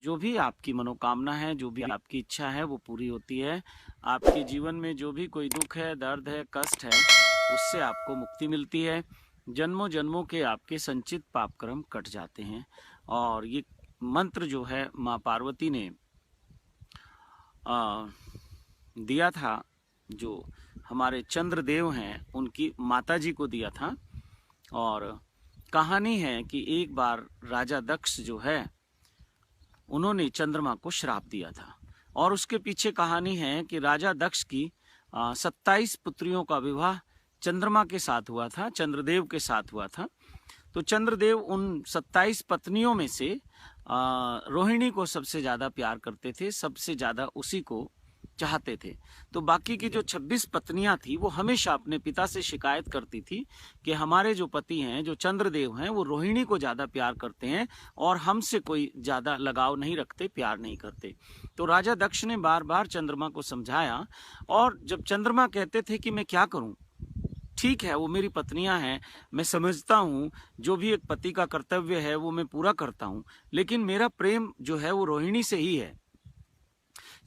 जो भी आपकी मनोकामना है, जो भी आपकी इच्छा है वो पूरी होती है। आपके जीवन में जो भी कोई दुख है, दर्द है, कष्ट है, उससे आपको मुक्ति मिलती है। जन्मों जन्मों के आपके संचित पाप कर्म कट जाते हैं। और ये मंत्र जो है माँ पार्वती ने दिया था, जो हमारे चंद्रदेव हैं उनकी माताजी को दिया था। और कहानी है कि एक बार राजा दक्ष जो है उन्होंने चंद्रमा को श्राप दिया था। और उसके पीछे कहानी है कि राजा दक्ष की 27 पुत्रियों का विवाह चंद्रमा के साथ हुआ था, चंद्रदेव के साथ हुआ था। तो चंद्रदेव उन 27 पत्नियों में से रोहिणी को सबसे ज़्यादा प्यार करते थे, सबसे ज़्यादा उसी को चाहते थे। तो बाकी की जो 26 पत्नियां थी वो हमेशा अपने पिता से शिकायत करती थी कि हमारे जो पति हैं, जो चंद्रदेव हैं, वो रोहिणी को ज़्यादा प्यार करते हैं और हमसे कोई ज़्यादा लगाव नहीं रखते, प्यार नहीं करते। तो राजा दक्ष ने बार बार चंद्रमा को समझाया, और जब चंद्रमा कहते थे कि मैं क्या करूं, ठीक है वो मेरी पत्नियां हैं, मैं समझता हूँ जो भी एक पति का कर्तव्य है वो मैं पूरा करता हूँ, लेकिन मेरा प्रेम जो है वो रोहिणी से ही है।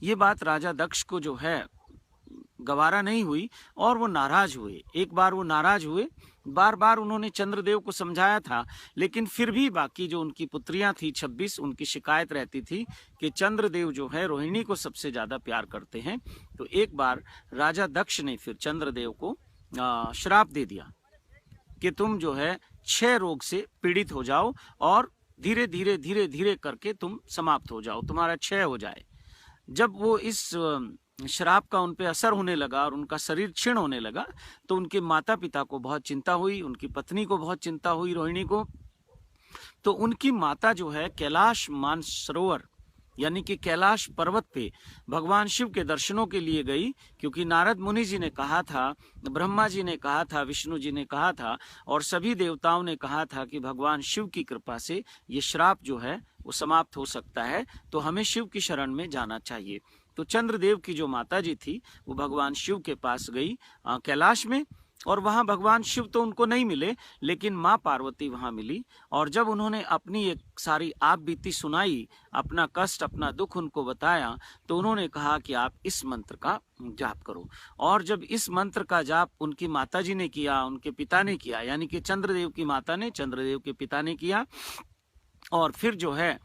ये बात राजा दक्ष को जो है गवारा नहीं हुई और वो नाराज हुए। एक बार वो नाराज हुए, बार बार उन्होंने चंद्रदेव को समझाया था, लेकिन फिर भी बाकी जो उनकी पुत्रियां थी 26, उनकी शिकायत रहती थी कि चंद्रदेव जो है रोहिणी को सबसे ज्यादा प्यार करते हैं। तो एक बार राजा दक्ष ने फिर चंद्रदेव को श्राप दे दिया कि तुम जो है 6 रोग से पीड़ित हो जाओ और धीरे धीरे धीरे धीरे करके तुम समाप्त हो जाओ, तुम्हारा क्षय हो जाए। जब वो इस श्राप का उन पे असर होने लगा और उनका शरीर क्षीण होने लगा, तो उनके माता पिता को बहुत चिंता हुई, उनकी पत्नी को बहुत चिंता हुई, रोहिणी को। तो उनकी माता जो है कैलाश मानसरोवर यानी कि कैलाश पर्वत पे भगवान शिव के दर्शनों के लिए गई, क्योंकि नारद मुनि जी ने कहा था, ब्रह्मा जी ने कहा था, विष्णु जी ने कहा था और सभी देवताओं ने कहा था कि भगवान शिव की कृपा से ये श्राप जो है वो समाप्त हो सकता है, तो हमें शिव की शरण में जाना चाहिए। तो चंद्रदेव की जो माता जी थी वो भगवान शिव के पास गई कैलाश में, और वहाँ भगवान शिव तो उनको नहीं मिले, लेकिन माँ पार्वती वहाँ मिली। और जब उन्होंने अपनी एक सारी आप बीती सुनाई, अपना कष्ट, अपना दुख उनको बताया, तो उन्होंने कहा कि आप इस मंत्र का जाप करो। और जब इस मंत्र का जाप उनकी माता जी ने किया, उनके पिता ने किया, यानी कि चंद्रदेव की माता ने, चंद्रदेव के पिता ने किया, और फिर जो है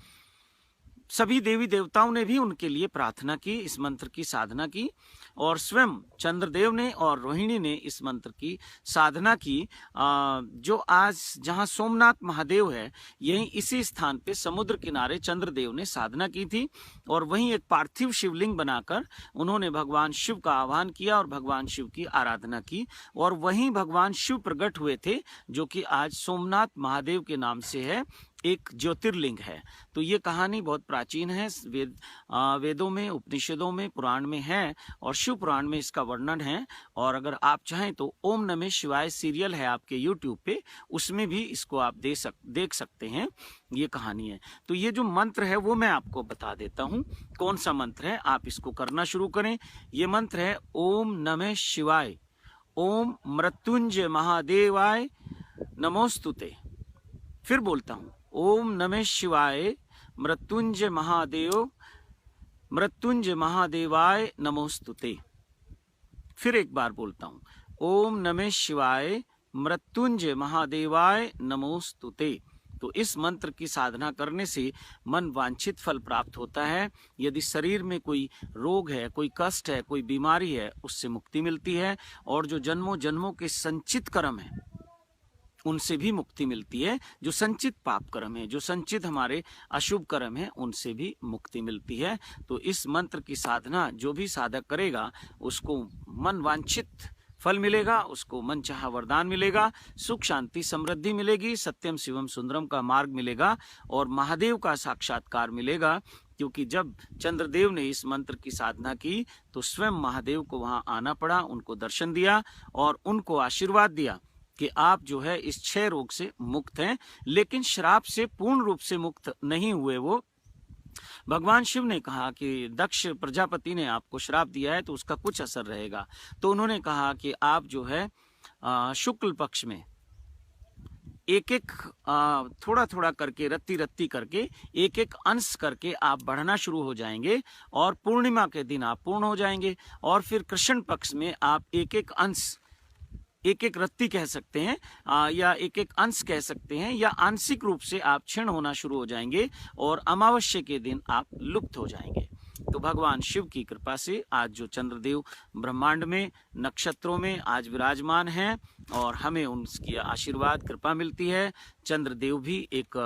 सभी देवी देवताओं ने भी उनके लिए प्रार्थना की, इस मंत्र की साधना की, और स्वयं चंद्रदेव ने और रोहिणी ने इस मंत्र की साधना की। जो आज जहां सोमनाथ महादेव है, यहीं इसी स्थान पे समुद्र किनारे चंद्रदेव ने साधना की थी, और वहीं एक पार्थिव शिवलिंग बनाकर उन्होंने भगवान शिव का आह्वान किया और भगवान शिव की आराधना की, और वहीं भगवान शिव प्रकट हुए थे, जो कि आज सोमनाथ महादेव के नाम से है, एक ज्योतिर्लिंग है। तो ये कहानी बहुत प्राचीन है, वेदों में, उपनिषदों में, पुराण में है, और शिव पुराण में इसका वर्णन है। और अगर आप चाहें तो ओम नमः शिवाय सीरियल है आपके यूट्यूब पे, उसमें भी इसको आप देख सकते हैं, ये कहानी है। तो ये जो मंत्र है वो मैं आपको बता देता हूँ कौन सा मंत्र है, आप इसको करना शुरू करें। ये मंत्र है ओम नमः शिवाय, ओम मृत्युंजय महादेवाय नमोस्तुते। फिर बोलता हूँ, ओम नमः शिवाय मृत्युंजय महादेवाय नमोस्तुते। फिर एक बार बोलता हूँ, ओम नमः शिवाय मृत्युंजय महादेवाय नमोस्तुते। तो इस मंत्र की साधना करने से मन वांछित फल प्राप्त होता है। यदि शरीर में कोई रोग है, कोई कष्ट है, कोई बीमारी है, उससे मुक्ति मिलती है, और जो जन्मों जन्मों के संचित कर्म है उनसे भी मुक्ति मिलती है। जो संचित पाप कर्म है, जो संचित हमारे अशुभ कर्म है, उनसे भी मुक्ति मिलती है। तो इस मंत्र की साधना जो भी साधक करेगा उसको मन वांछित फल मिलेगा, उसको मन चाहा वरदान मिलेगा, सुख शांति समृद्धि मिलेगी, सत्यम शिवम सुंदरम का मार्ग मिलेगा, और महादेव का साक्षात्कार मिलेगा। क्योंकि जब चंद्रदेव ने इस मंत्र की साधना की तो स्वयं महादेव को वहां आना पड़ा, उनको दर्शन दिया और उनको आशीर्वाद दिया कि आप जो है इस 6 रोग से मुक्त हैं। लेकिन श्राप से पूर्ण रूप से मुक्त नहीं हुए वो। भगवान शिव ने कहा कि दक्ष प्रजापति ने आपको श्राप दिया है तो उसका कुछ असर रहेगा। तो उन्होंने कहा कि आप जो है शुक्ल पक्ष में एक एक थोड़ा थोड़ा करके, रत्ती रत्ती करके, एक एक अंश करके आप बढ़ना शुरू हो जाएंगे और पूर्णिमा के दिन आप पूर्ण हो जाएंगे। और फिर कृष्ण पक्ष में आप एक एक अंश, एक एक रत्ती कह सकते हैं, या एक एक अंश कह सकते हैं, या आंशिक रूप से आप क्षीण होना शुरू हो जाएंगे और अमावस्या के दिन आप लुप्त हो जाएंगे। तो भगवान शिव की कृपा से आज जो चंद्रदेव ब्रह्मांड में नक्षत्रों में आज विराजमान हैं और हमें उनकी आशीर्वाद कृपा मिलती है। चंद्रदेव भी एक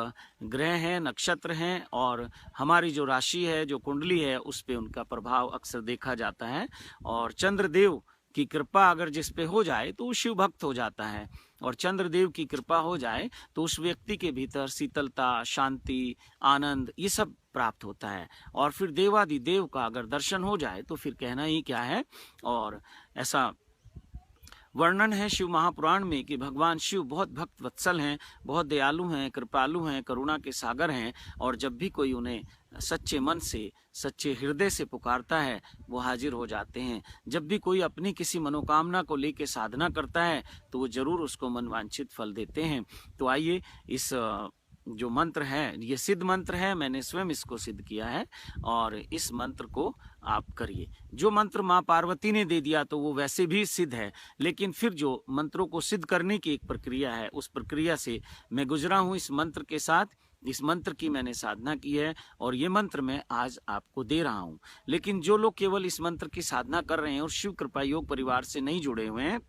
ग्रह है, नक्षत्र हैं, और हमारी जो राशि है, जो कुंडली है, उस पे उनका प्रभाव अक्सर देखा जाता है। और चंद्रदेव की कृपा अगर जिस पे हो जाए तो वो शिव भक्त हो जाता है, और चंद्रदेव की कृपा हो जाए तो उस व्यक्ति के भीतर शीतलता, शांति, आनंद, ये सब प्राप्त होता है। और फिर देवादिदेव का अगर दर्शन हो जाए तो फिर कहना ही क्या है। और ऐसा वर्णन है शिव महापुराण में कि भगवान शिव बहुत भक्त वत्सल हैं, बहुत दयालु हैं, कृपालु हैं, करुणा के सागर हैं, और जब भी कोई उन्हें सच्चे मन से, सच्चे हृदय से पुकारता है वो हाजिर हो जाते हैं। जब भी कोई अपनी किसी मनोकामना को लेकर साधना करता है तो वो जरूर उसको मनवांछित फल देते हैं। तो आइए, इस जो मंत्र है ये सिद्ध मंत्र है, मैंने स्वयं इसको सिद्ध किया है, और इस मंत्र को आप करिए। जो मंत्र माँ पार्वती ने दे दिया तो वो वैसे भी सिद्ध है, लेकिन फिर जो मंत्रों को सिद्ध करने की एक प्रक्रिया है, उस प्रक्रिया से मैं गुजरा हूँ इस मंत्र के साथ। इस मंत्र की मैंने साधना की है और ये मंत्र मैं आज आपको दे रहा हूँ। लेकिन जो लोग केवल इस मंत्र की साधना कर रहे हैं और शिव कृपा योग परिवार से नहीं जुड़े हुए हैं,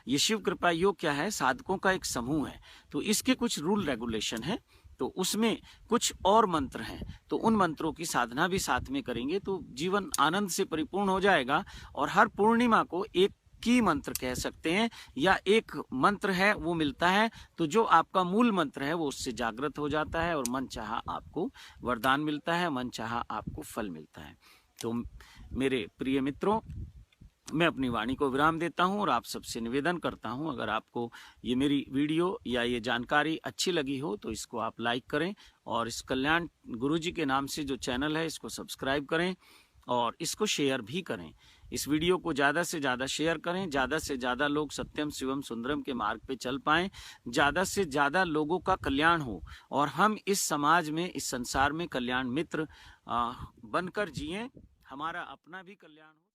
ये शिव कृपा योग क्या है, साधकों का एक समूह है, तो इसके कुछ रूल रेगुलेशन है, तो उसमें कुछ और मंत्र हैं, तो उन मंत्रों की साधना भी साथ में करेंगे तो जीवन आनंद से परिपूर्ण हो जाएगा। और हर पूर्णिमा को एक की मंत्र कह सकते हैं, या एक मंत्र है वो मिलता है, तो जो आपका मूल मंत्र है वो उससे जागृत हो जाता है और मन चाहा आपको वरदान मिलता है, मन चाहा आपको फल मिलता है। तो मेरे प्रिय मित्रों, मैं अपनी वाणी को विराम देता हूं और आप सबसे निवेदन करता हूं, अगर आपको ये मेरी वीडियो या ये जानकारी अच्छी लगी हो तो इसको आप लाइक करें, और इस कल्याण गुरुजी के नाम से जो चैनल है इसको सब्सक्राइब करें और इसको शेयर भी करें। इस वीडियो को ज़्यादा से ज़्यादा शेयर करें, ज़्यादा से ज़्यादा लोग सत्यम शिवम सुंदरम के मार्ग पे चल पाएं, ज़्यादा से ज़्यादा लोगों का कल्याण हो और हम इस समाज में, इस संसार में कल्याण मित्र बनकर जिएं, हमारा अपना भी कल्याण हो।